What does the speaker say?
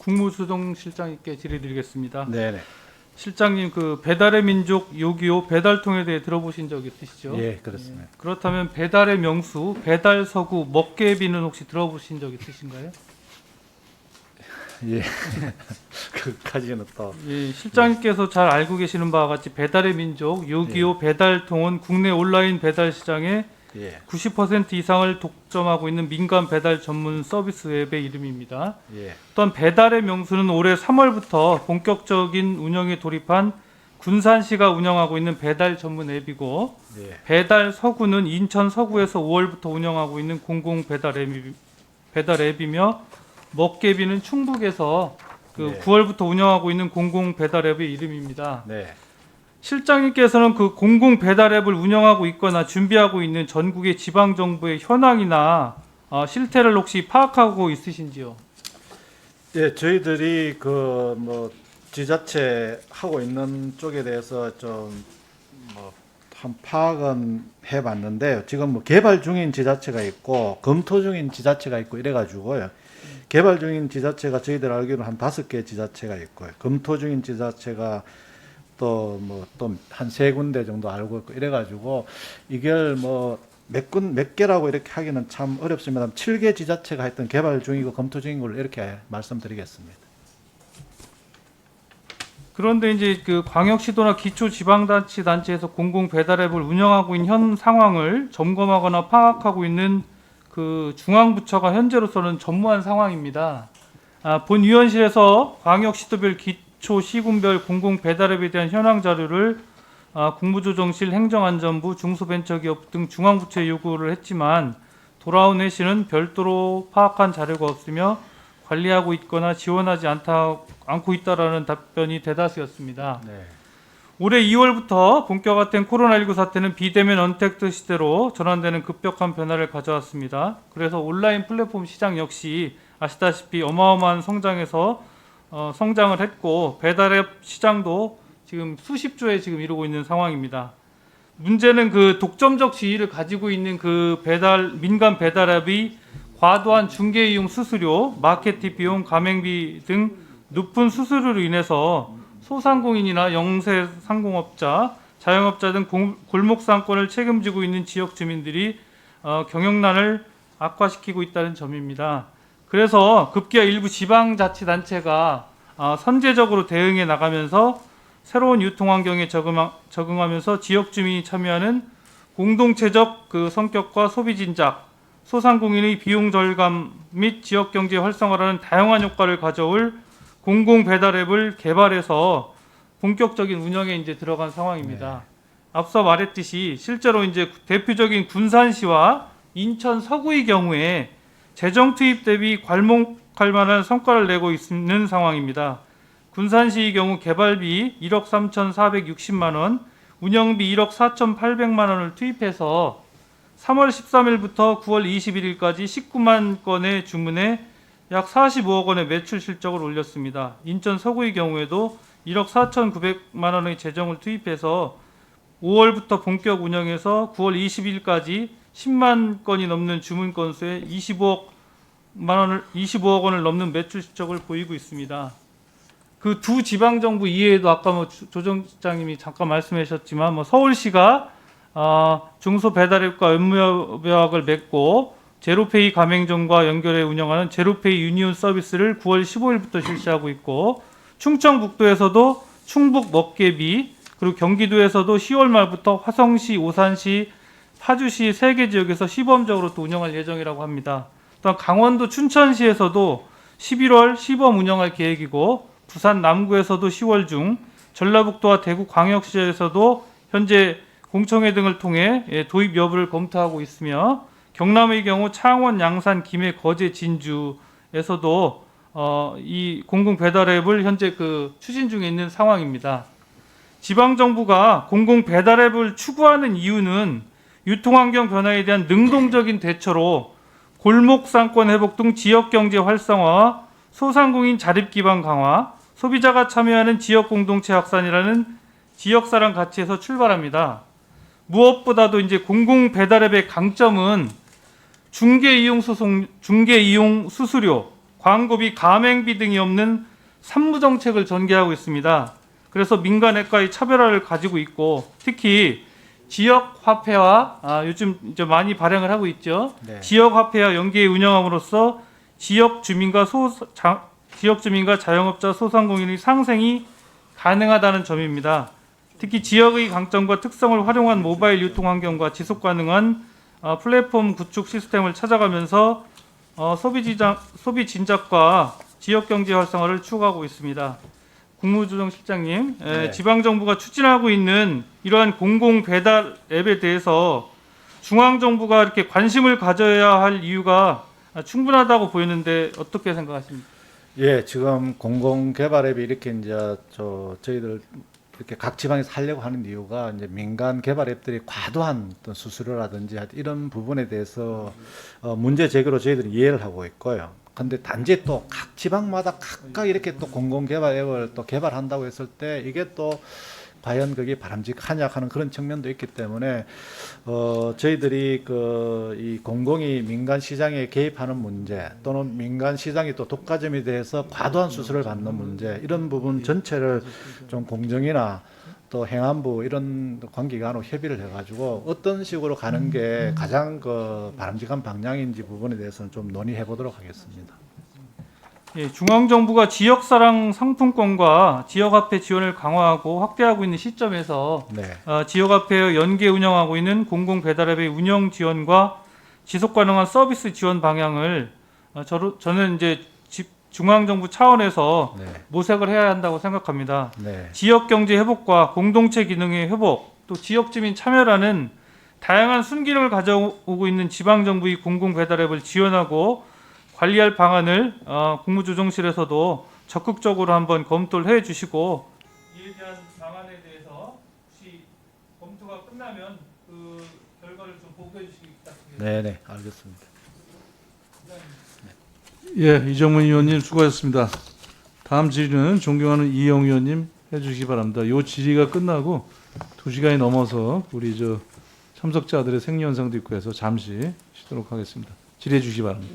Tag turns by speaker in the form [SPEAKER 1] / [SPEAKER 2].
[SPEAKER 1] 국무조정실장님께 질의드리겠습니다.
[SPEAKER 2] 네네.
[SPEAKER 1] 실장님, 그 배달의 민족 요기요 배달통에 대해 들어보신 적 있으시죠?
[SPEAKER 2] 예, 그렇습니다.
[SPEAKER 1] 그렇다면 배달의 명수, 배달 서구, 먹개비는 혹시 들어보신 적 있으신가요?
[SPEAKER 2] 예. 그까지는 또.
[SPEAKER 1] 예, 실장님께서 잘 알고 계시는 바와 같이 배달의 민족 요기요 배달통은 국내 온라인 배달 시장의
[SPEAKER 2] 예.
[SPEAKER 1] 90% 이상을 독점하고 있는 민간 배달 전문 서비스 앱의 이름입니다.
[SPEAKER 2] 예.
[SPEAKER 1] 또한 배달의 명수는 올해 3월부터 본격적인 운영에 돌입한 군산시가 운영하고 있는 배달 전문 앱이고,
[SPEAKER 2] 예.
[SPEAKER 1] 배달 서구는 인천 서구에서 5월부터 운영하고 있는 공공 배달 앱이며, 먹개비는 충북에서
[SPEAKER 2] 네.
[SPEAKER 1] 9월부터 운영하고 있는 공공 배달 앱의 이름입니다.
[SPEAKER 2] 네.
[SPEAKER 1] 실장님께서는 그 공공 배달 앱을 운영하고 있거나 준비하고 있는 전국의 지방 정부의 현황이나 실태를 혹시 파악하고 있으신지요?
[SPEAKER 2] 예, 저희들이 그 뭐 지자체 하고 있는 쪽에 대해서 좀 뭐 한 파악은 해봤는데, 지금 뭐 개발 중인 지자체가 있고 검토 중인 지자체가 있고 이래가지고요. 개발 중인 지자체가 저희들 알기로는 한 5개 지자체가 있고요. 검토 중인 지자체가 또 뭐 또 한 3군데 정도 알고 있고 이래가지고 이걸 뭐 몇 개라고 이렇게 하기는 참 어렵습니다. 7개 지자체가 하여튼 개발 중이고 검토 중인 걸로 이렇게 말씀드리겠습니다.
[SPEAKER 1] 그런데 이제 그 광역시도나 기초지방자치단체에서 공공 배달 앱을 운영하고 있는 현 상황을 점검하거나 파악하고 있는 그 중앙부처가 현재로서는 전무한 상황입니다. 본 위원실에서 광역시도별 기초시군별 공공 배달 앱에 대한 현황 자료를 국무조정실, 행정안전부, 중소벤처기업 등 중앙부처에 요구를 했지만 돌아온 회시는 별도로 파악한 자료가 없으며 관리하고 있거나 지원하지 않고 있다라는 답변이 대다수였습니다.
[SPEAKER 2] 네.
[SPEAKER 1] 올해 2월부터 본격화된 코로나19 사태는 비대면 언택트 시대로 전환되는 급격한 변화를 가져왔습니다. 그래서 온라인 플랫폼 시장 역시 아시다시피 어마어마한 성장을 했고, 배달앱 시장도 지금 수십조에 지금 이루고 있는 상황입니다. 문제는 그 독점적 지위를 가지고 있는 그 민간 배달앱이 과도한 중개 이용 수수료, 마케팅 비용, 가맹비 등 높은 수수료로 인해서 소상공인이나 영세 상공업자, 자영업자 등 골목 상권을 책임지고 있는 지역 주민들이 경영난을 악화시키고 있다는 점입니다. 그래서 급기야 일부 지방자치단체가 선제적으로 대응해 나가면서 새로운 유통환경에 적응하면서 지역 주민이 참여하는 공동체적 그 성격과 소비 진작, 소상공인의 비용 절감 및 지역 경제 활성화라는 다양한 효과를 가져올 공공 배달 앱을 개발해서 본격적인 운영에 이제 들어간 상황입니다.
[SPEAKER 2] 네.
[SPEAKER 1] 앞서 말했듯이 실제로 이제 대표적인 군산시와 인천 서구의 경우에 재정 투입 대비 괄목할 만한 성과를 내고 있는 상황입니다. 군산시의 경우 개발비 1억 3,460만 원, 운영비 1억 4,800만 원을 투입해서 3월 13일부터 9월 21일까지 19만 건의 주문에 약 45억 원의 매출 실적을 올렸습니다. 인천 서구의 경우에도 1억 4,900만 원의 재정을 투입해서 5월부터 본격 운영해서 9월 20일까지 10만 건이 넘는 주문 건수에 25억 원을 넘는 매출 실적을 보이고 있습니다. 그 두 지방 정부 이외에도 아까 뭐 조정장님이 잠깐 말씀하셨지만 뭐 서울시가 중소 배달앱과 업무협약을 맺고 제로페이 가맹점과 연결해 운영하는 제로페이 유니온 서비스를 9월 15일부터 실시하고 있고, 충청북도에서도 충북 먹개비, 그리고 경기도에서도 10월 말부터 화성시, 오산시, 파주시 3개 지역에서 시범적으로 또 운영할 예정이라고 합니다. 또한 강원도 춘천시에서도 11월 시범 운영할 계획이고, 부산 남구에서도 10월 중, 전라북도와 대구 광역시에서도 현재 공청회 등을 통해 도입 여부를 검토하고 있으며, 경남의 경우 창원, 양산, 김해, 거제, 진주에서도 이 공공 배달 앱을 현재 그 추진 중에 있는 상황입니다. 지방 정부가 공공 배달 앱을 추구하는 이유는 유통환경 변화에 대한 능동적인 대처로 골목 상권 회복 등 지역 경제 활성화와 소상공인 자립 기반 강화, 소비자가 참여하는 지역 공동체 확산이라는 지역사랑 가치에서 출발합니다. 무엇보다도 이제 공공 배달앱의 강점은 중개 이용 수수료, 광고비, 가맹비 등이 없는 산무 정책을 전개하고 있습니다. 그래서 민간외과의 차별화를 가지고 있고 특히 지역 화폐와 요즘 이제 많이 발행을 하고 있죠.
[SPEAKER 2] 네.
[SPEAKER 1] 지역 화폐와 연계해 운영함으로써 지역 주민과 자영업자 소상공인의 상생이 가능하다는 점입니다. 특히 지역의 강점과 특성을 활용한 모바일 유통 환경과 지속 가능한 플랫폼 구축 시스템을 찾아가면서 소비 진작과 지역 경제 활성화를 추구하고 있습니다. 국무조정실장님,
[SPEAKER 2] 네.
[SPEAKER 1] 지방 정부가 추진하고 있는 이러한 공공 배달 앱에 대해서 중앙 정부가 이렇게 관심을 가져야 할 이유가 충분하다고 보이는데 어떻게 생각하십니까?
[SPEAKER 2] 예, 지금 공공 개발 앱이 이렇게 이제 저희들 이렇게 각 지방에서 하려고 하는 이유가 이제 민간 개발 앱들이 과도한 어떤 수수료라든지 하여튼 이런 부분에 대해서 문제 제기로 저희들이 이해를 하고 있고요. 근데 단지 또 각 지방마다 각각 이렇게 또 공공 개발 앱을 또 개발한다고 했을 때 이게 또 과연 그게 바람직하냐 하는 그런 측면도 있기 때문에 저희들이 이 공공이 민간 시장에 개입하는 문제 또는 민간 시장이 또 독과점에 대해서 과도한 수수료를 받는 문제 이런 부분 전체를 좀 공정이나 또 행안부 이런 관계기관으로 협의를 해가지고 어떤 식으로 가는 게 가장 바람직한 방향인지 부분에 대해서는 좀 논의해 보도록 하겠습니다.
[SPEAKER 1] 예, 중앙정부가 지역사랑 상품권과 지역화폐 지원을 강화하고 확대하고 있는 시점에서
[SPEAKER 2] 네.
[SPEAKER 1] 지역화폐 연계 운영하고 있는 공공배달앱의 운영 지원과 지속가능한 서비스 지원 방향을 저는 이제 중앙정부 차원에서
[SPEAKER 2] 네.
[SPEAKER 1] 모색을 해야 한다고 생각합니다.
[SPEAKER 2] 네.
[SPEAKER 1] 지역경제 회복과 공동체 기능의 회복, 또 지역주민 참여라는 다양한 순기능을 가져오고 있는 지방정부의 공공배달앱을 지원하고 관리할 방안을 국무조정실에서도 적극적으로 한번 검토를 해 주시고 이에 대한 방안에 대해서 혹시 검토가 끝나면 그 결과를 좀 보고해 주시기 부탁드립니다.
[SPEAKER 2] 네, 알겠습니다.
[SPEAKER 3] 예, 이정문 의원님 수고하셨습니다. 다음 질의는 존경하는 이영 의원님 해주시기 바랍니다. 이 질의가 끝나고 2시간이 넘어서 우리 참석자들의 생리 현상도 있고 해서 잠시 쉬도록 하겠습니다. 질의해 주시기 바랍니다.